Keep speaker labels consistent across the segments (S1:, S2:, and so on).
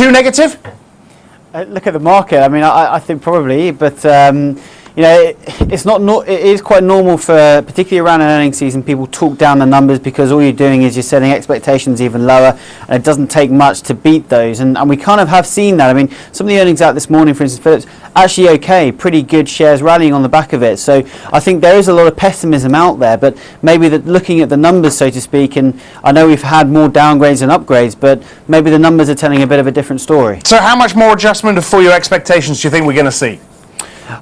S1: too negative?
S2: Look at the market. I mean, I think probably, but you know, it is quite normal for, particularly around an earnings season, people talk down the numbers because all you're doing is you're setting expectations even lower, and it doesn't take much to beat those. And we kind of have seen that. I mean, some of the earnings out this morning, for instance, Philips, actually okay, pretty good shares rallying on the back of it. So I think there is a lot of pessimism out there, but maybe looking at the numbers, so to speak, and I know we've had more downgrades than upgrades, but maybe the numbers are telling a bit of a different story.
S1: So how much more adjustment of full year expectations do you think we're going to see?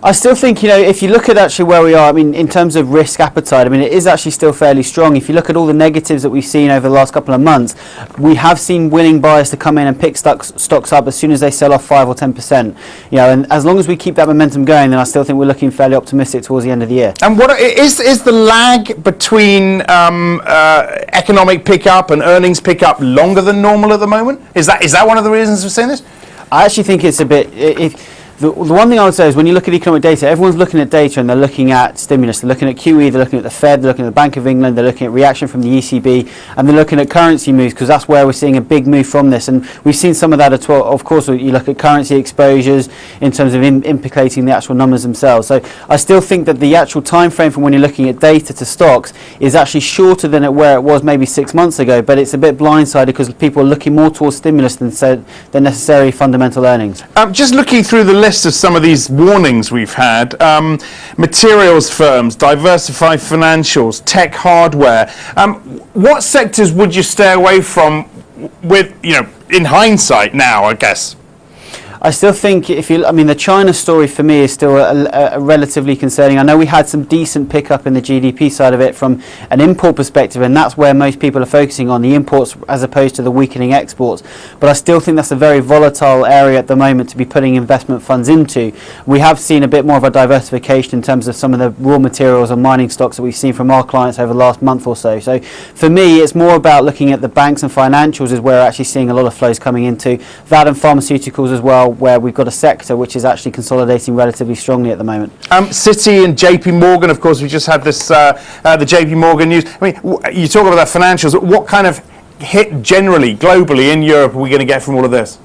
S2: I still think, you know, if you look at actually where we are, I mean, in terms of risk appetite, I mean, it is actually still fairly strong. If you look at all the negatives that we've seen over the last couple of months, we have seen willing buyers to come in and pick stocks up as soon as they sell off 5 or 10%. You know, and as long as we keep that momentum going, then I still think we're looking fairly optimistic towards the end of the year.
S1: And what is the lag between economic pickup and earnings pickup longer than normal at the moment? Is that one of the reasons we're seeing this?
S2: I actually think it's a bit. The one thing I would say is when you look at economic data, everyone's looking at data and they're looking at stimulus. They're looking at QE, they're looking at the Fed, they're looking at the Bank of England, they're looking at reaction from the ECB, and they're looking at currency moves, because that's where we're seeing a big move from this. And we've seen some of that as well. Of course, you look at currency exposures in terms of implicating the actual numbers themselves. So I still think that the actual time frame from when you're looking at data to stocks is actually shorter than where it was maybe 6 months ago, but it's a bit blindsided because people are looking more towards stimulus than necessarily fundamental earnings.
S1: Just looking through the list of some of these warnings we've had, materials firms, diversified financials, tech hardware. What sectors would you stay away from with, you know, in hindsight now, I guess?
S2: I still think I mean, the China story for me is still a relatively concerning. I know we had some decent pickup in the GDP side of it from an import perspective, and that's where most people are focusing on, the imports as opposed to the weakening exports. But I still think that's a very volatile area at the moment to be putting investment funds into. We have seen a bit more of a diversification in terms of some of the raw materials and mining stocks that we've seen from our clients over the last month or so. So for me, it's more about looking at the banks and financials is where we're actually seeing a lot of flows coming into. That and pharmaceuticals as well, where we've got a sector which is actually consolidating relatively strongly at the moment.
S1: Citi and JP Morgan, of course, we just had this, the JP Morgan news. I mean, you talk about that financials. What kind of hit generally, globally, in Europe are we going to get from all of this?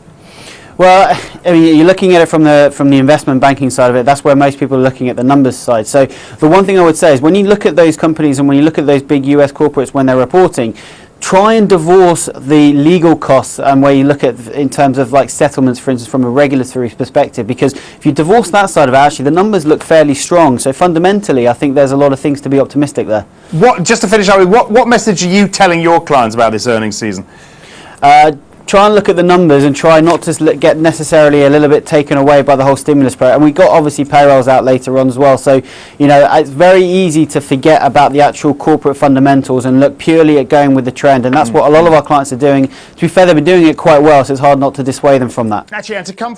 S2: Well, I mean, you're looking at it from the investment banking side of it. That's where most people are looking at the numbers side. So the one thing I would say is when you look at those companies and when you look at those big US corporates when they're reporting, try and divorce the legal costs and where you look at in terms of like settlements, for instance, from a regulatory perspective, because if you divorce that side of it, actually the numbers look fairly strong. So fundamentally, I think there's a lot of things to be optimistic there.
S1: Just to finish up with, what message are you telling your clients about this earnings season?
S2: Try and look at the numbers and try not to get necessarily a little bit taken away by the whole stimulus program. And we got obviously payrolls out later on as well. So, you know, it's very easy to forget about the actual corporate fundamentals and look purely at going with the trend. And that's what a lot of our clients are doing. To be fair, they've been doing it quite well, so it's hard not to dissuade them from that.
S1: Actually, and to come